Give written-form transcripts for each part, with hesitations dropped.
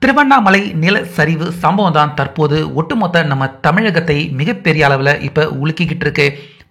திருவண்ணாமலை நிலச்சரிவு சம்பவம் தான் தற்போது ஒட்டுமொத்த நம்ம தமிழகத்தை மிகப்பெரிய அளவில் இப்போ உலுக்கிக்கிட்டு இருக்கு.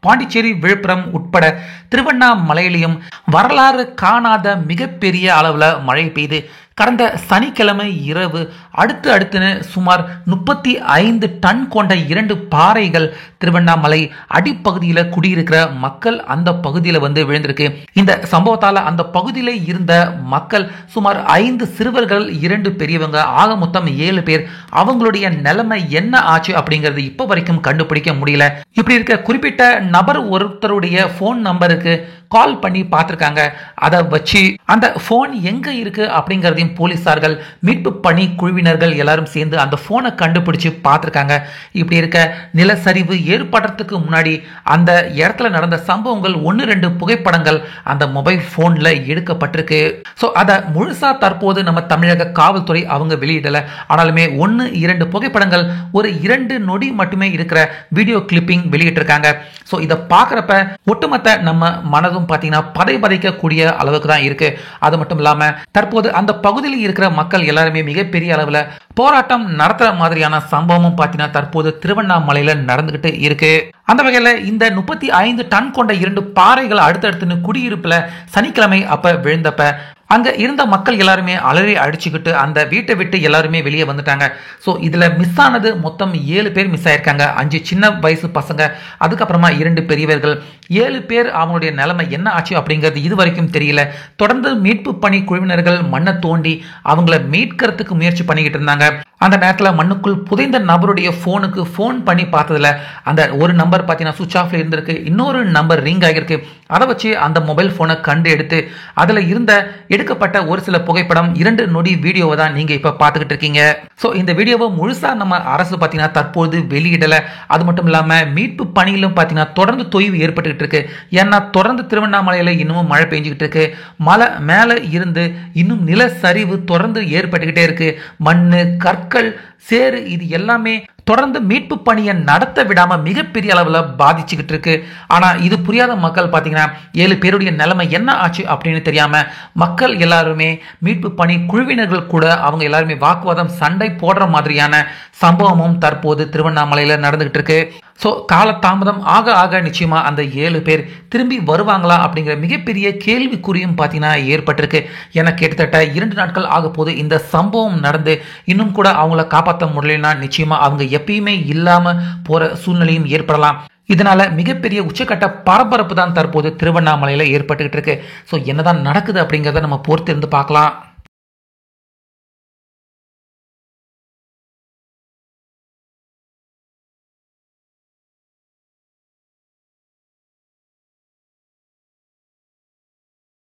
பாண்டிச்சேரி, விழுப்புரம் உட்பட திருவண்ணாமலையிலையும் வரலாறு காணாத மிகப்பெரிய அளவில் மழை பெய்து கடந்த சனிக்கிழமை இரவு அடுத்துன்னு சுமார் 35 டன் கொண்ட 2 பாறைகள் திருவண்ணாமலை அடிப்பகுதியில் குடியிருக்கிற மக்கள் அந்த பகுதியில் விழுந்திருக்கு. இந்த சம்பவத்தால் அந்த பகுதியில் இருந்த மக்கள் சுமார் 5 சிறுவர்கள் 2 பெரியவங்க ஆக மொத்தம் 7 பேர் அவங்களுடைய நிலைமை என்ன ஆச்சு அப்படிங்கிறது இப்போ வரைக்கும் கண்டுபிடிக்க முடியல. இப்படி இருக்க குறிப்பிட்ட நபர் ஒருத்தருடைய போன் நம்பருக்கு கால் பண்ணி பார்த்திருக்காங்க. அதை வச்சு அந்த போன் எங்க இருக்கு அப்படிங்கறதையும் போலீசார்கள் மீட்பு பணி குழுவினர்கள் எல்லாரும் சேர்ந்து அந்த போனை கண்டுபிடிச்சு பார்த்திருக்காங்க. இப்படி இருக்க நிலச்சரிவு ஏற்படுறதுக்கு முன்னாடி அந்த இடத்துல நடந்த சம்பவங்கள் 1-2 புகைப்படங்கள் அந்த மொபைல் போன்ல எடுக்கப்பட்டிருக்கு. ஸோ அதை முழுசா தற்போது நம்ம தமிழக காவல்துறை அவங்க வெளியிடல. ஆனாலுமே 1-2 புகைப்படங்கள் ஒரு 2 நொடி மட்டுமே இருக்கிற வீடியோ கிளிப்பிங் வெளியிட்டிருக்காங்க. ஸோ இதை பார்க்குறப்ப ஒட்டுமொத்த நம்ம மனதும் பார்த்தீங்கன்னா பதைபதைக்கக்கூடிய அளவுக்கு தான் இருக்கு. அது மட்டும் இல்லாம தற்போது அந்த பகுதியில் இருக்கிற மக்கள் எல்லாருமே மிகப்பெரிய அளவில் போராட்டம் நடத்துற மாதிரியான சம்பவமும் பார்த்தீங்கன்னா தற்போது திருவண்ணாமலையில நடந்துகிட்டு இருக்கு. அந்த வகையில் இந்த 35 டன் கொண்ட 2 பாறைகள் அடுத்தடுத்துன்னு குடியிருப்புல சனிக்கிழமை அப்ப விழுந்தப்ப அங்க இருந்த மக்கள் எல்லாருமே அலறி அடிச்சுக்கிட்டு அந்த வீட்டை விட்டு எல்லாருமே வெளியே வந்துட்டாங்க. ஸோ இதுல மிஸ் ஆனது மொத்தம் 7 பேர் மிஸ் ஆயிருக்காங்க. 5 சின்ன வயசு பசங்க, அதுக்கப்புறமா 2 பெரியவர்கள். 7 பேர் அவங்களுடைய நிலைமை என்ன ஆச்சு அப்படிங்கிறது இது வரைக்கும் தெரியல. தொடர்ந்து மீட்பு பணி குழுவினர்கள் மண்ணை தோண்டி அவங்கள மீட்கிறதுக்கு முயற்சி பண்ணிக்கிட்டு இருந்தாங்க. அந்த நேரத்தில் மண்ணுக்குள் புதைந்த நபருடைய போனுக்கு போன் பண்ணி பார்த்ததுல அந்த ஒரு நம்பர் பார்த்தீங்கன்னா சுவிச் ஆஃப்ல இருந்திருக்கு, இன்னொரு நம்பர் ரிங் ஆகிருக்கு. அதை வச்சு அந்த மொபைல் போனை கண்டு எடுத்து அதுல இருந்த எடுக்கப்பட்ட ஒரு சில புகைப்படம் 2 நொடி வீடியோவை தான் நீங்க இப்ப பார்த்துக்கிட்டு இருக்கீங்க. ஸோ இந்த வீடியோவை முழுசா நம்ம அரசு பார்த்தீங்கன்னா தற்போது வெளியிடல. அது மட்டும் இல்லாம மீட்பு பணியிலும் பார்த்தீங்கன்னா தொடர்ந்து தொய்வு ஏற்பட்டுக்கிட்டு இருக்கு. ஏன்னா தொடர்ந்து திருவண்ணாமலையில இன்னமும் மழை பெஞ்சுக்கிட்டு இருக்கு. மலை மேல இருந்து இன்னும் நிலச்சரிவு தொடர்ந்து ஏற்பட்டுக்கிட்டே இருக்கு. மண்ணு, கற்கள், சேறு இது எல்லாமே தொடர்ந்து மீட்பு பணியை நடத்த விடாம மிகப்பெரிய அளவில் பாதிச்சுக்கிட்டு இருக்கு. ஆனா இது புரியாத மக்கள் பார்த்தீங்கன்னா 7 பேருடைய நிலைமை என்ன ஆச்சு அப்படின்னு தெரியாம மக்கள் எல்லாருமே மீட்பு பணி குழுவினர்கள் கூட அவங்க எல்லாருமே வாக்குவாதம் சண்டை போடுற மாதிரியான சம்பவமும் தற்போது திருவண்ணாமலையில நடந்துகிட்டு இருக்கு. ஸோ காலதாமதம் ஆக ஆக நிச்சயமா அந்த 7 பேர் திரும்பி வருவாங்களா அப்படிங்கிற மிகப்பெரிய கேள்விக்குறியும் பார்த்தீங்கன்னா ஏற்பட்டிருக்கு. என கிட்டத்தட்ட 2 நாட்கள் ஆக போது இந்த சம்பவம் நடந்து இன்னும் கூட அவங்கள காப்பாற்ற முடியலன்னா நிச்சயமா அவங்க எப்பயுமே இல்லாம போற சூழ்நிலையும் ஏற்படலாம். இதனால மிகப்பெரிய உச்சக்கட்ட பரபரப்பு தான் தற்போது திருவண்ணாமலையில ஏற்பட்டுக்கிட்டு இருக்கு. ஸோ என்னதான் நடக்குது அப்படிங்கிறத நம்ம பொறுத்து இருந்து பார்க்கலாம்.